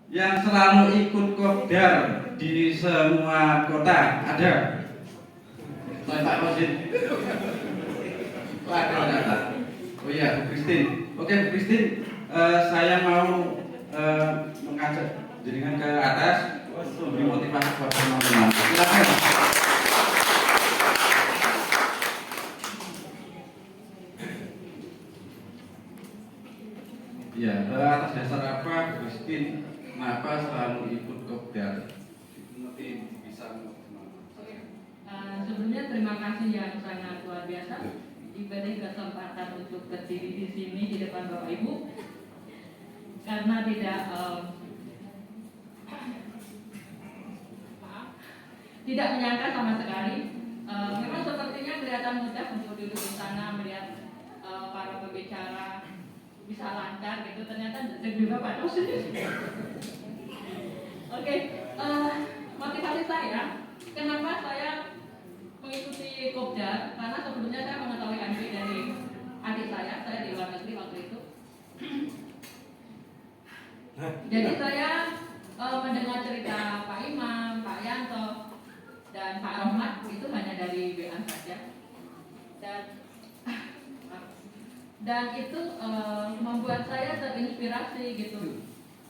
yang selalu ikut kopdar di semua kota? Ada? Pak Rosin. Ada. Oh iya, Bu Christine. Oke, Bu Christine, saya mau mengajak jaringan ke atas untuk memberi motivasi buat teman-teman. Silakan. Ya, atas dasar apa Bu Christine kenapa selalu ikut kopdar? Nanti bisa. Sebelumnya terima kasih yang sangat luar biasa diberi kesempatan untuk berdiri di sini di depan Bapak Ibu, karena tidak menyangka sama sekali. Memang sepertinya kelihatan mudah untuk duduk di sana melihat para pembicara bisa lancar gitu, ternyata juga Pak Dosen. Oke, motivasi saya, kenapa saya mengikuti Kopdar, karena sebelumnya saya mengetahui MB dari adik saya di luar negeri waktu itu. Jadi saya mendengar cerita Pak Imam, Pak Yanto, dan Pak Rohmat itu hanya dari WA saja. Dan itu membuat saya terinspirasi gitu.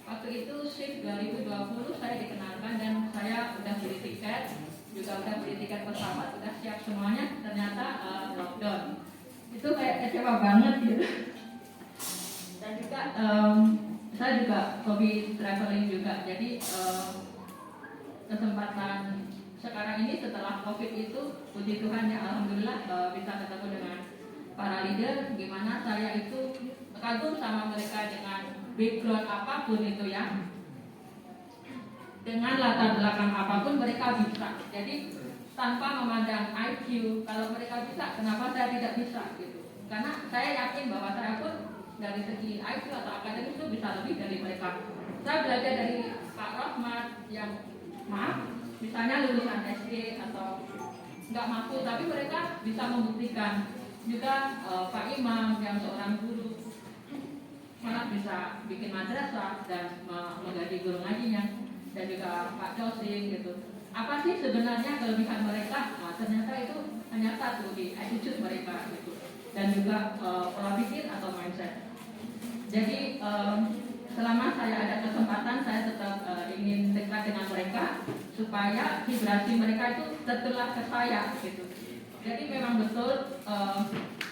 Waktu itu shift 2020 saya dikenalkan dan saya udah beli tiket, juga udah beli tiket pesawat, udah siap semuanya, ternyata lockdown. Itu kayak kecewa banget gitu. Dan juga saya juga hobi traveling juga, jadi kesempatan sekarang ini setelah COVID itu, puji Tuhan ya, alhamdulillah bisa ketemu dengan para leader, gimana saya itu kagum sama mereka dengan background apapun itu ya, dengan latar belakang apapun mereka bisa. Jadi tanpa memandang IQ, kalau mereka bisa, kenapa saya tidak bisa gitu? Karena saya yakin bahwa saya pun dari segi IQ atau akademis itu bisa lebih dari mereka. Saya belajar dari Pak Rahmat yang misalnya lulusan SD atau nggak mampu, tapi mereka bisa membuktikan. Juga Pak Imam yang seorang guru malah bisa bikin madrasah dan menggaji guru ngajinya, dan juga Pak Dosen gitu. Apa sih sebenarnya kelebihan mereka? Nah, ternyata itu hanya satu, di attitude mereka gitu, dan juga pola pikir atau mindset. Jadi selama saya ada kesempatan, saya tetap ingin dekat dengan mereka supaya vibrasi mereka itu tertular ke saya gitu. Jadi memang betul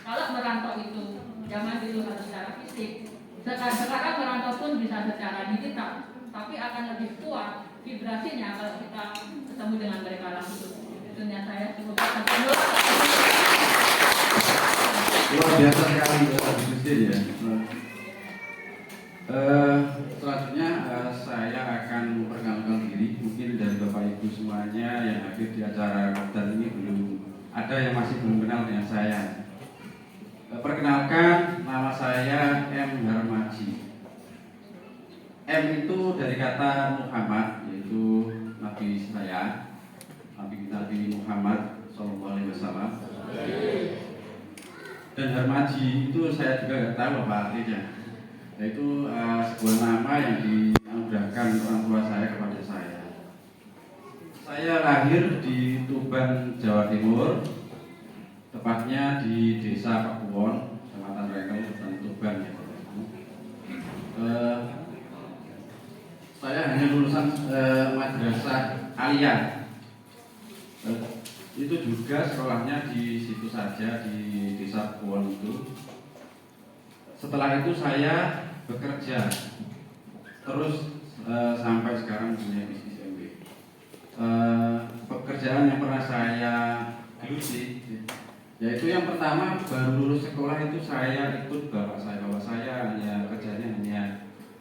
kalau merantau itu zaman dulu harus secara fisik, sekarang merantau pun bisa secara digital, tapi akan lebih kuat vibrasinya kalau kita ketemu dengan mereka langsung. Tentunya saya cukup luar biasa sekali Bu Christine ya. Selanjutnya saya akan memperkenalkan diri. Mungkin dari Bapak Ibu semuanya yang hadir di acara kopdar ini belum ada yang masih belum kenal dengan saya. Perkenalkan, nama saya M. Harmaji. M itu dari kata Muhammad, yaitu Nabi saya, Nabi Muhammad SAW. Dan Harmaji itu saya juga nggak tahu apa artinya. Yaitu sebuah nama yang dianugerahkan orang tua saya kepada saya. Saya lahir di Tuban, Jawa Timur, tepatnya di Desa Pakuwon, Kecamatan Rengkel, Kabupaten Tuban. Saya hanya lulusan madrasah aliyah. Itu juga sekolahnya di situ saja, di Desa Pakuwon itu. Setelah itu saya bekerja terus sampai sekarang punya bisnis MB. Pekerjaan yang pernah saya geluti, yaitu yang pertama baru lulus sekolah itu saya ikut bapak saya hanya kerjanya hanya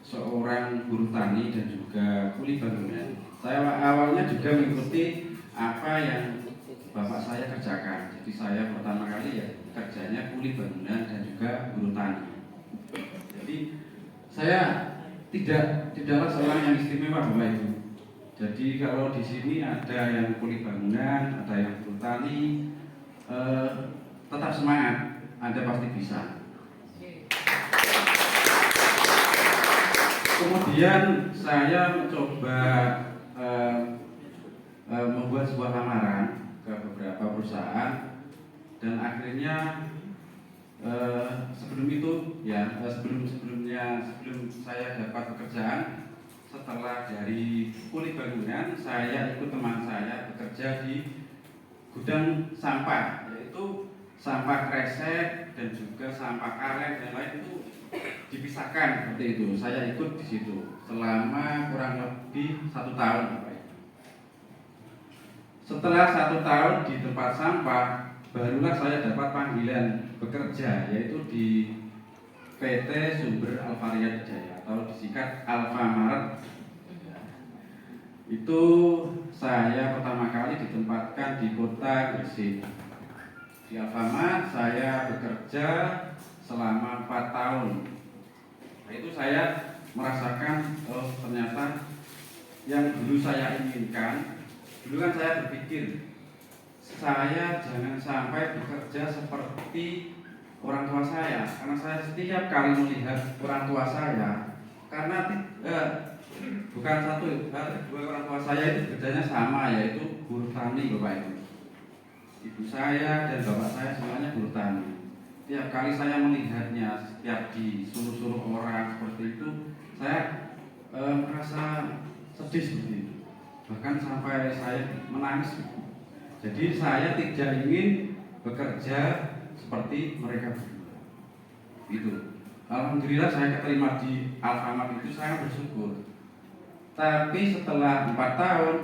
seorang buruh tani dan juga kuli bangunan. Saya awalnya juga mengikuti apa yang bapak saya kerjakan. Jadi saya pertama kali ya kerjanya kuli bangunan dan juga buruh tani. Jadi saya tidaklah seorang yang istimewa Bapak Ibu. Jadi kalau di sini ada yang kuli bangunan, ada yang buruh tani, tetap semangat, Anda pasti bisa. Kemudian saya mencoba membuat sebuah lamaran ke beberapa perusahaan, dan akhirnya sebelum saya dapat pekerjaan, setelah dari kulit bangunan, saya ikut teman saya bekerja di gudang sampah, yaitu sampah kresek dan juga sampah karet dan lain itu dipisahkan seperti itu. Saya ikut di situ selama kurang lebih 1 tahun. Setelah 1 tahun di tempat sampah, barulah saya dapat panggilan bekerja, yaitu di PT Sumber Alvaria Jaya atau disingkat Alfamaret. Itu saya pertama kali ditempatkan di kota Gresik. Di Alfamart saya bekerja selama 4 tahun. Nah, itu saya merasakan ternyata yang dulu saya inginkan. Dulu kan saya berpikir saya jangan sampai bekerja seperti orang tua saya, karena saya setiap kali melihat orang tua saya, karena bukan satu, dua orang tua saya itu kerjanya sama, yaitu buruh tani, Bapak Ibu. Ibu saya dan bapak saya semuanya buruh tani. Tiap kali saya melihatnya, setiap disuruh-suruh orang seperti itu, saya merasa sedih seperti itu. Bahkan sampai saya menangis. Jadi saya tidak ingin bekerja seperti mereka berdua. Itu. Alhamdulillah saya keterima di Alfamart, itu sangat bersyukur. Tapi setelah 4 tahun,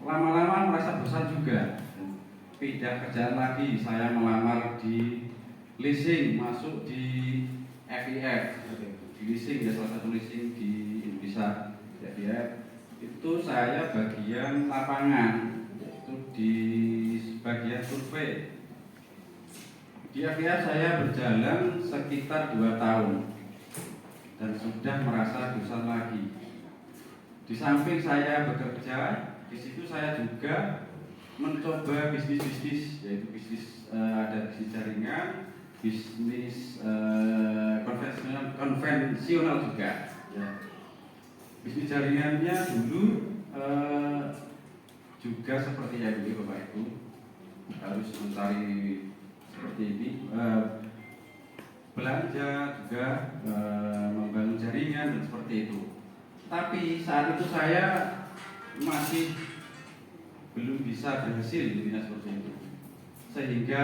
lama-lama merasa bosan juga. Pindah kerjaan lagi, saya melamar di leasing, masuk di FIF. Di leasing ya, salah satu leasing di Indonesia, FIF. Itu saya bagian lapangan, yaitu di bagian survei. Di akhirnya saya berjalan sekitar 2 tahun dan sudah merasa bosan lagi. Di samping saya bekerja, di situ saya juga mencoba bisnis-bisnis, yaitu ada bisnis jaringan, bisnis konvensional juga. Ya. Bisnis jaringannya dulu juga seperti yang ini, Bapak Ibu, harus mencari seperti ini, belanja juga, membangun jaringan dan seperti itu. Tapi saat itu saya masih belum bisa berhasil intinya seperti itu, sehingga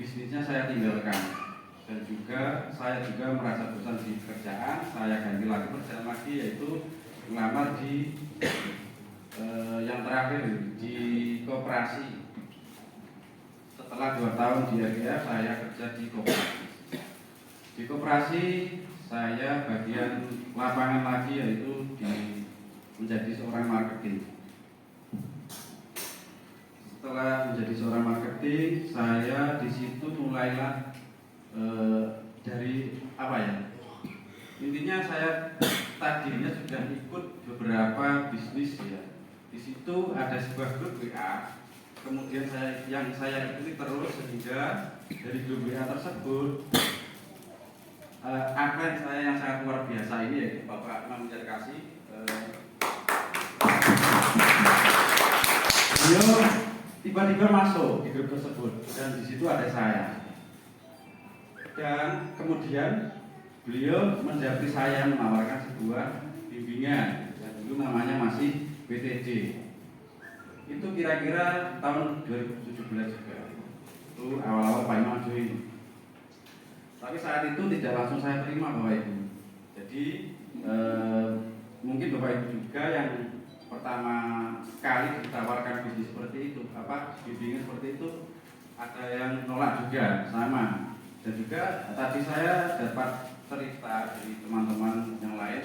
bisnisnya saya tinggalkan. Dan juga saya juga merasa bosan di pekerjaan, saya ganti lagi pekerjaan lagi, yaitu melamar di yang terakhir di koperasi. Setelah 2 tahun di FIA, saya kerja di koperasi. Di koperasi saya bagian lapangan lagi, yaitu menjadi seorang marketing. Setelah menjadi seorang marketing, saya di situ mulailah dari apa ya? Intinya saya tadinya sudah ikut beberapa bisnis ya. Di situ ada sebuah grup WA. Kemudian saya ikuti terus, sehingga dari grup WA tersebut admin saya yang sangat luar biasa ini, yaitu Bapak Imam Jarkasi. Beliau tiba-tiba masuk di grup tersebut, dan di situ ada saya. Dan kemudian beliau menjawab saya, menawarkan sebuah bimbingan yang dulu namanya masih BTD. Itu kira-kira tahun 2017 juga. Itu awal-awal Pak Imam join. Tapi saat itu tidak langsung saya terima, Bapak Ibu. Jadi mungkin Bapak Ibu juga yang pertama kali ditawarkan bisnis seperti itu, bimbingan seperti itu, ada yang nolak juga, sama. Dan juga tadi saya dapat cerita dari teman-teman yang lain,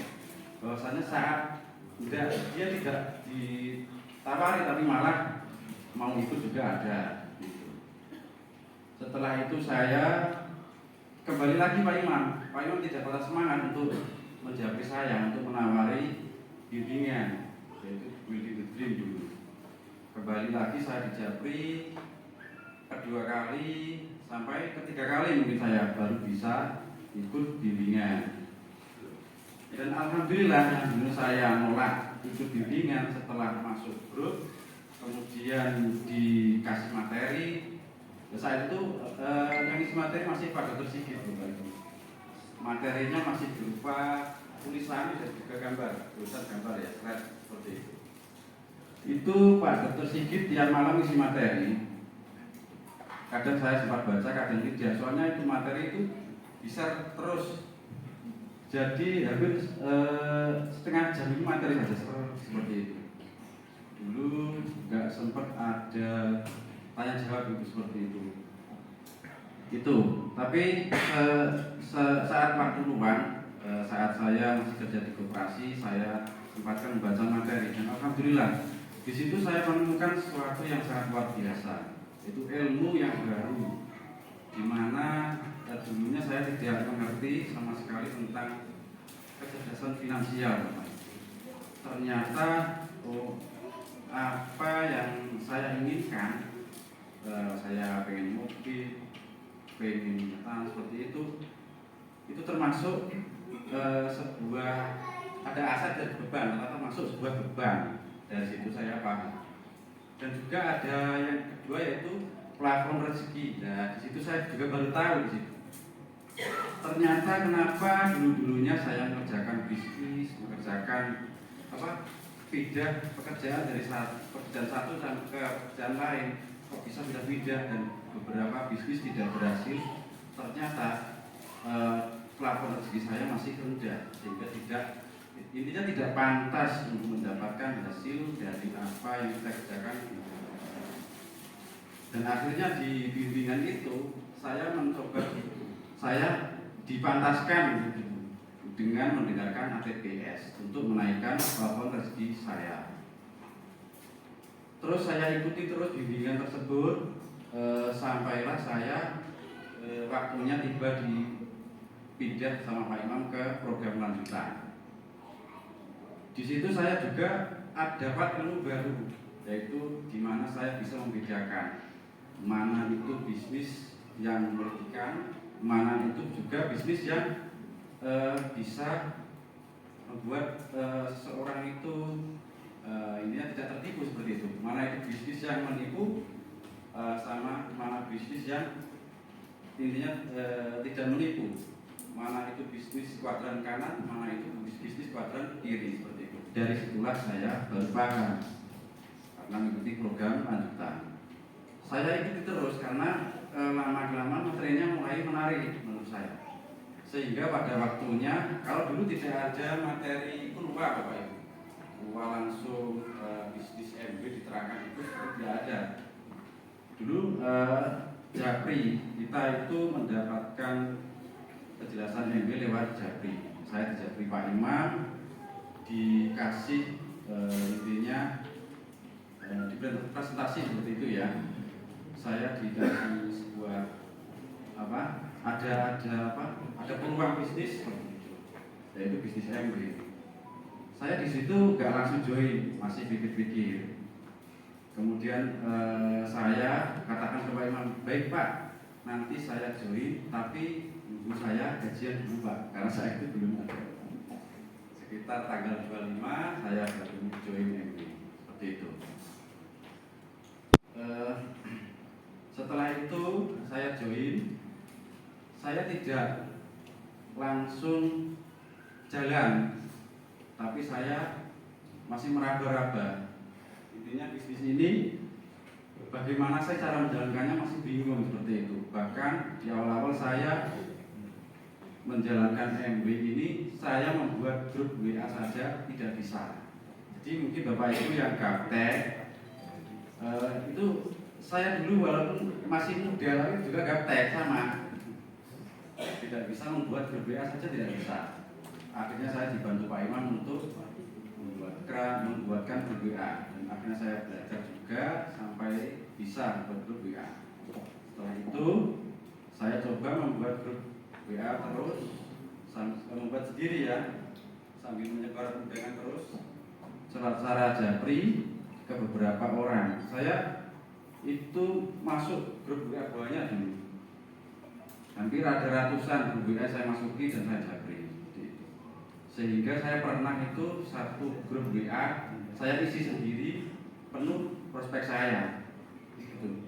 bahwasanya saat dia tidak ditawari, tapi malah mau ikut juga ada. Setelah itu saya kembali lagi Pak Imam. Pak Imam tidak patah semangat untuk menjawab saya, untuk menawari bimbingan, yaitu Building the Dream dulu. Kembali lagi saya di Japri kedua kali, sampai ketiga kali mungkin saya baru bisa ikut bimbingan. Dan alhamdulillah yang dulu saya nolak ikut bimbingan setelah masuk grup, kemudian dikasih materi. Saat itu yang isi materi masih Pak Dr. Sigit, Bapak Ibu. Materinya masih berupa tulisan dan juga gambar, tulisan gambar ya, slide seperti itu. Itu Pak Dr. Sigit tiap malam isi materi. Kadang saya sempat baca, kadang tidak. Soalnya itu materi itu bisa terus. Jadi hampir setengah jam itu materi saja seperti itu. Dulu nggak sempat ada tanya jawab itu seperti itu. Tapi saat waktu luang, saat saya masih kerja di koperasi, saya sempatkan membaca materi dan alhamdulillah di situ saya menemukan sesuatu yang sangat luar biasa. Itu ilmu yang baru, di mana dulunya saya tidak mengerti sama sekali tentang kecerdasan finansial. Ternyata apa yang saya inginkan, saya pengen mobil, pengen seperti itu termasuk sebuah ada aset dan beban, atau termasuk sebuah beban. Dari situ saya paham. Dan juga ada yang kedua yaitu plafon rezeki. Nah, di situ saya juga baru tahu di situ. Ternyata kenapa dulu-dulunya saya mengerjakan bisnis, mengerjakan pindah pekerjaan dari pekerjaan satu sampai ke pekerjaan lain, kok bisa pindah dan beberapa bisnis tidak berhasil. Ternyata plafon rezeki saya masih rendah, sehingga intinya tidak pantas untuk mendapatkan hasil dari apa yang kita kerjakan. Dan akhirnya di bimbingan itu saya dipantaskan dengan mendengarkan ATPS untuk menaikkan plafon rezeki saya. Terus saya ikuti terus bimbingan tersebut sampailah saya waktunya tiba dipindah sama Pak Imam ke program lanjutan. Di situ saya juga dapat ilmu baru, yaitu di mana saya bisa membedakan mana itu bisnis yang merugikan, mana itu juga bisnis yang bisa membuat seseorang itu ini tidak tertipu seperti itu. Mana itu bisnis yang menipu, sama mana bisnis yang intinya tidak menipu. Mana itu bisnis kuadran kanan, mana itu bisnis kuadran kiri seperti itu. Dari situlah saya baru paham karena mengikuti program lanjutan. Saya ikuti terus karena lama-kelamaan materinya mulai menarik menurut saya. Sehingga pada waktunya, kalau dulu tidak ada materi keluar Bapak Ibu, keluar langsung bisnis MB diterangkan itu tidak ada. Dulu Japri kita itu mendapatkan kejelasan MB lewat Japri. Saya di Japri Pak Imam dikasih intinya diberi presentasi seperti itu ya. Saya dikasih sebuah ada peluang bisnis yaitu bisnis MB. Saya di situ nggak langsung join, masih pikir-pikir. Kemudian saya katakan ke Pak Imam, baik Pak, nanti saya join, tapi ibu saya gajian dulu Pak, karena saya itu belum ada. Sekitar tanggal 25 saya baru join MB, seperti itu. Setelah itu saya join, saya tidak langsung jalan, tapi saya masih meraba-raba. Intinya bisnis ini bagaimana saya cara menjalankannya masih bingung seperti itu. Bahkan di awal-awal saya menjalankan MB ini, saya membuat grup WA saja tidak bisa. Jadi mungkin Bapak Ibu yang gaptek itu saya dulu walaupun masih muda tapi juga gaptek sama. Tidak bisa membuat grup WA saja tidak bisa. Akhirnya saya dibantu Pak Imam untuk membuatkan grup WA, dan akhirnya saya belajar juga sampai bisa membuat grup WA. Setelah itu saya coba membuat grup WA terus, membuat sendiri ya, sambil menyebar undangan terus secara Japri ke beberapa orang. Saya itu masuk grup WA banyak dulu, hampir ada ratusan grup WA saya masuki dan saya Japri. Sehingga saya pernah itu satu grup WA saya isi sendiri penuh prospek saya gitu.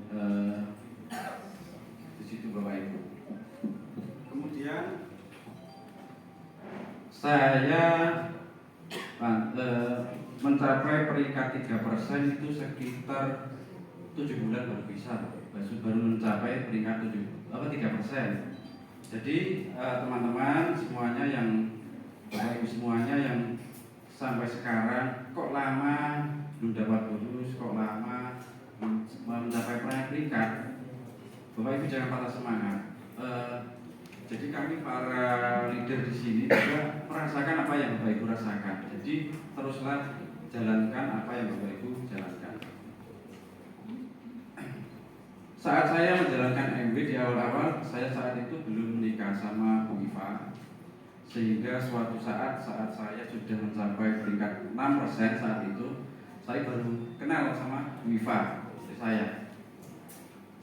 Di situ Bapak Ibu. Kemudian saya mencapai peringkat 3% itu sekitar 7 bulan baru bisa, baru mencapai peringkat 3%. Jadi teman-teman semuanya yang Bapak Ibu semuanya yang sampai sekarang kok lama belum dapat bonus, kok lama mencapai peringkat, Bapak Ibu jangan patah semangat. Jadi kami para leader di sini juga merasakan apa yang Bapak Ibu rasakan. Jadi teruslah jalankan apa yang Bapak Ibu jalankan. Saat saya menjalankan MW di awal-awal, saya saat itu belum menikah sama Bu Iva. Sehingga suatu saat saya sudah mencapai peringkat 6% saat itu, saya baru kenal sama Bu Iva, istri saya.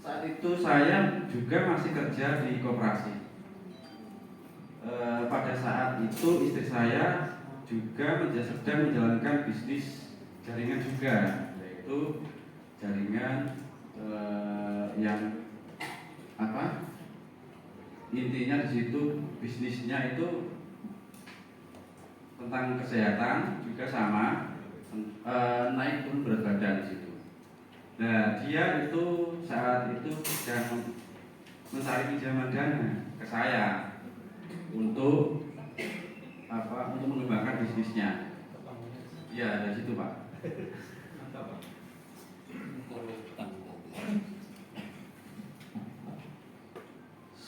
Saat itu saya juga masih kerja di koperasi. Pada saat itu istri saya juga sedang menjalankan bisnis jaringan juga, yaitu jaringan yang apa? Intinya di situ bisnisnya itu tentang kesehatan juga sama, naik turun berat badan di situ. Nah dia itu saat itu sedang mencari pinjaman dana ke saya untuk apa? Untuk mengembangkan bisnisnya. Ya dari situ Pak.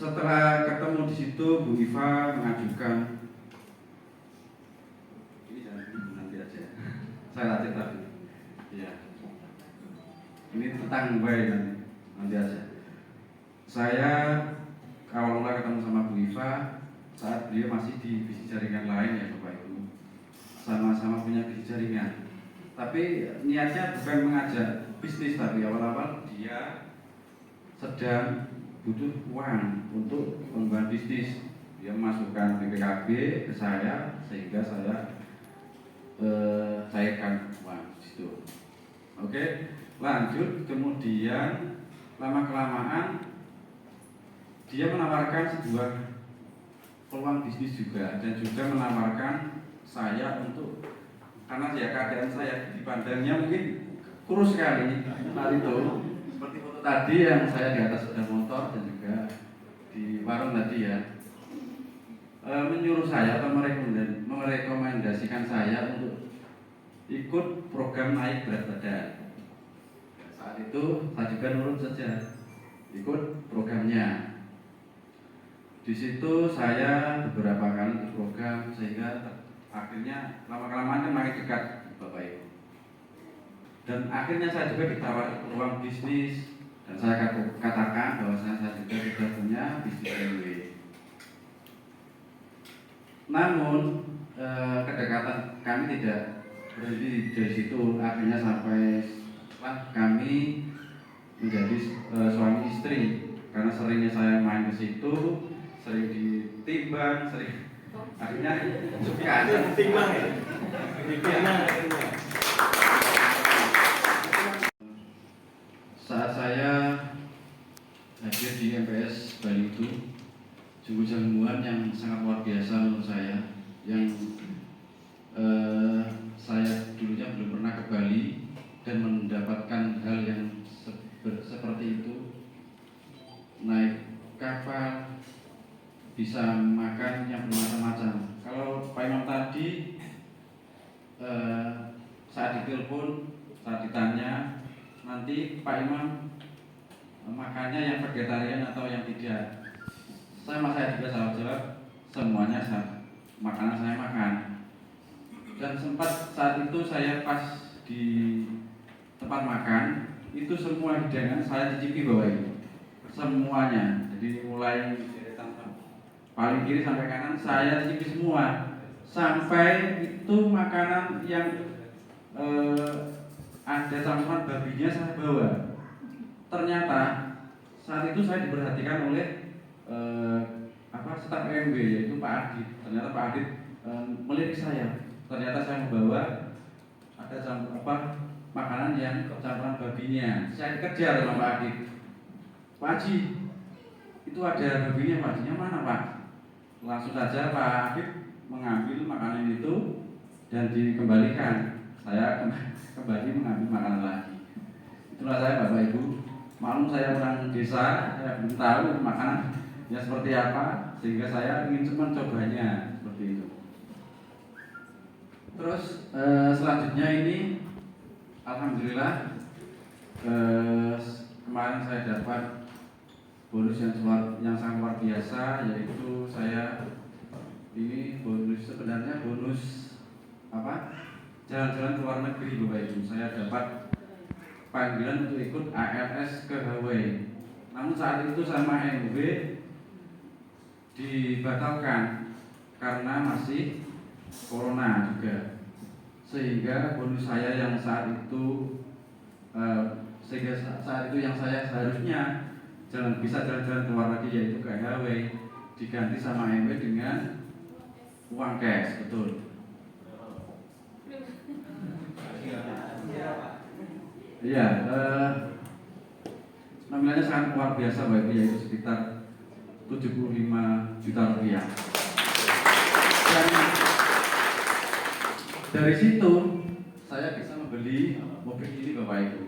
Setelah ketemu di situ, Bu Iva mengajukan ini nanti aja. Saya latih tadi. Ya. Ini tentang bayi nanti aja. Saya awalnya ketemu sama Bu Iva saat beliau masih di bisnis jaringan lain ya Bapak Ibu. Sama-sama punya bisnis jaringan. Tapi niatnya bukan mengajak bisnis, tapi awal-awal dia sedang butuh uang untuk pengembangan bisnis. Dia memasukkan BPKB ke saya sehingga saya cairkan uang di situ. Oke, lanjut. Kemudian lama kelamaan dia menawarkan sebuah peluang bisnis juga dan juga menawarkan saya untuk, karena ya keadaan saya dipandangnya mungkin kurus sekali saat itu. Seperti foto tadi yang saya di atas sepeda motor dan juga di warung tadi ya, menyuruh saya atau merekomendasikan saya untuk ikut program naik berat badan. Saat itu saya juga nurut saja, ikut programnya. Di situ saya beberapa kali ikut program sehingga akhirnya lama-kelamaan kan makin dekat Bapak Ibu. Dan akhirnya saya juga ditawari peluang bisnis dan saya katakan bahwa saya juga sudah punya bisnis MW. Namun kedekatan kami tidak berhenti dari situ, akhirnya sampai setelah kami menjadi suami istri, karena seringnya saya main ke situ, sering ditimbang, sering akhirnya suka ditimbang ya. Saat saya hadir di MPS Bali itu sungguh jamuan yang sangat luar biasa menurut saya, yang saya dulunya belum pernah ke Bali dan mendapatkan hal yang seperti itu. Naik kapal, bisa makan yang bermacam-macam. Kalau Pak Imam tadi saat ditelepon, saat ditanya nanti Pak Imam makannya yang vegetarian atau yang tidak, saya juga jawab semuanya makanan saya makan. Dan sempat saat itu saya pas di tempat makan itu semua hidangan saya cicipi Bapak Ibu, semuanya. Jadi mulai paling kiri sampai kanan saya cicipi semua, sampai itu makanan yang ada campuran babinya saya bawa. Ternyata saat itu saya diperhatikan oleh staf MW, yaitu Pak Adit. Ternyata Pak Adit melirik saya. Ternyata saya membawa ada makanan yang campuran babinya. Saya dikejar sama Pak Adit. Pak Haji, itu ada babinya, Pak Hajinya mana Pak? Langsung saja Pak Adit mengambil makanan itu dan dikembalikan. Saya kembali mengambil makanan lagi. Itulah saya Bapak Ibu. Maklum saya orang desa, saya belum tahu makanannya seperti apa, sehingga saya ingin mencobanya seperti itu. Terus selanjutnya ini, alhamdulillah kemarin saya dapat bonus yang sangat luar biasa, yaitu saya ini bonus, sebenarnya bonus jalan-jalan ke luar negeri Bapak Ibu. Saya dapat panggilan untuk ikut ALS ke Hawaii. Namun saat itu sama MW dibatalkan karena masih corona juga. Sehingga bonus saya yang saat itu yang saya seharusnya bisa jalan-jalan ke luar negeri, yaitu ke Hawaii, diganti sama MW dengan uang cash, betul. Iya, nominalnya sangat luar biasa Bapak Ibu, yaitu sekitar 75 juta rupiah. Dan dari situ saya bisa membeli mobil ini Bapak Ibu.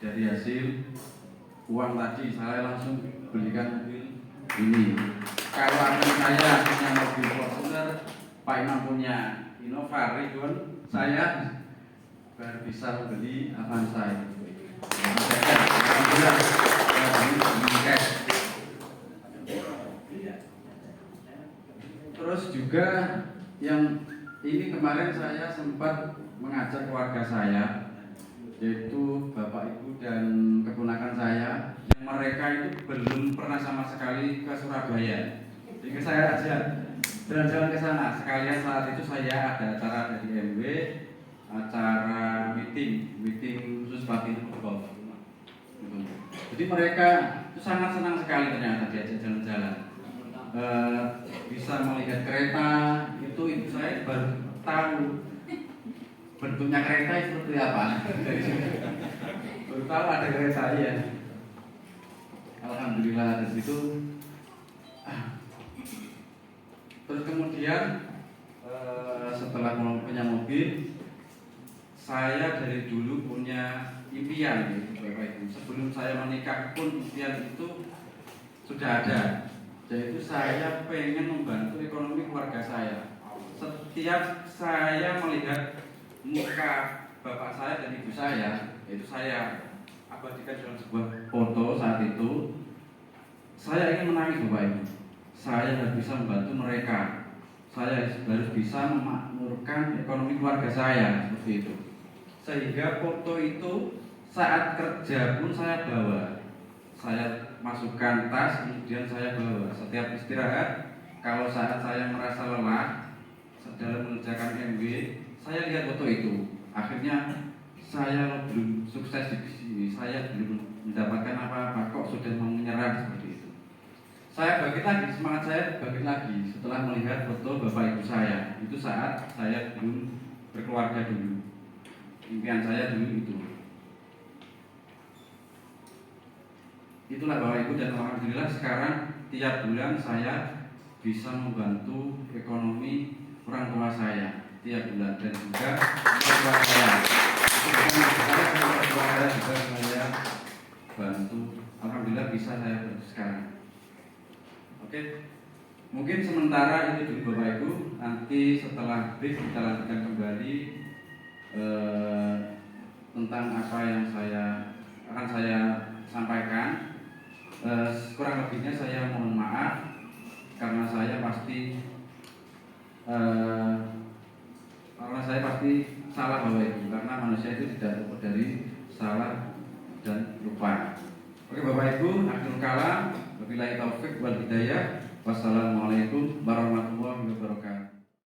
Dari hasil uang tadi saya langsung belikan mobil ini. Kalau anak saya punya mobil Fortuner, Pak Imam punya Innova Region, saya baru bisa membeli Avanza itu. Alhamdulillah, saya beli cash. Terus juga yang ini kemarin saya sempat mengajak keluarga saya, yaitu Bapak Ibu dan keponakan saya, yang mereka itu belum pernah sama sekali ke Surabaya. Jadi saya ajak jalan-jalan ke sana. Sekalian saat itu saya ada acara dari MW, acara meeting khusus Batin Golf. Jadi mereka itu sangat senang sekali ternyata diajak jalan-jalan. Bisa melihat kereta, itu saya baru tahu bentuknya kereta seperti apa. Baru tahu ada kereta ya. Alhamdulillah dari situ. Terus kemudian setelah punya mobil, saya dari dulu punya impian gitu Bapak Ibu. Sebelum saya menikah pun impian itu sudah ada, yaitu saya pengen membantu ekonomi keluarga saya. Setiap saya melihat muka bapak saya dan ibu saya, yaitu saya abadikan dalam sebuah foto saat itu, saya ingin menangis Bapak Ibu. Saya harus bisa membantu mereka. Saya harus bisa memakmurkan ekonomi keluarga saya, seperti itu. Sehingga foto itu saat kerja pun saya bawa. Saya masukkan tas, kemudian saya bawa. Setiap istirahat, kalau saat saya merasa lelah dalam mengerjakan MW, saya lihat foto itu. Akhirnya saya belum sukses di sini, saya belum mendapatkan apa-apa, kok sudah mau menyerah seperti itu. Saya bangkit lagi, semangat saya bangkit lagi setelah melihat foto bapak ibu saya. Itu saat saya belum berkeluarga dulu. Impian saya dulu itu. Itulah Bapak Ibu, dan alhamdulillah sekarang tiap bulan saya bisa membantu ekonomi orang tua saya tiap bulan, dan juga orang tua saya. Orang tua saya juga saya bantu. Alhamdulillah bisa saya bantu sekarang. Oke, mungkin sementara itu dulu Bapak Ibu. Nanti setelah break kita lanjutkan kembali tentang apa yang akan saya sampaikan. Kurang lebihnya saya mohon maaf karena saya pasti salah Bapak Ibu, karena manusia itu tidak luput dari salah dan lupa. Oke Bapak Ibu, akhirul kalam, wabillahi taufik wal hidayah. Wassalamualaikum warahmatullahi wabarakatuh.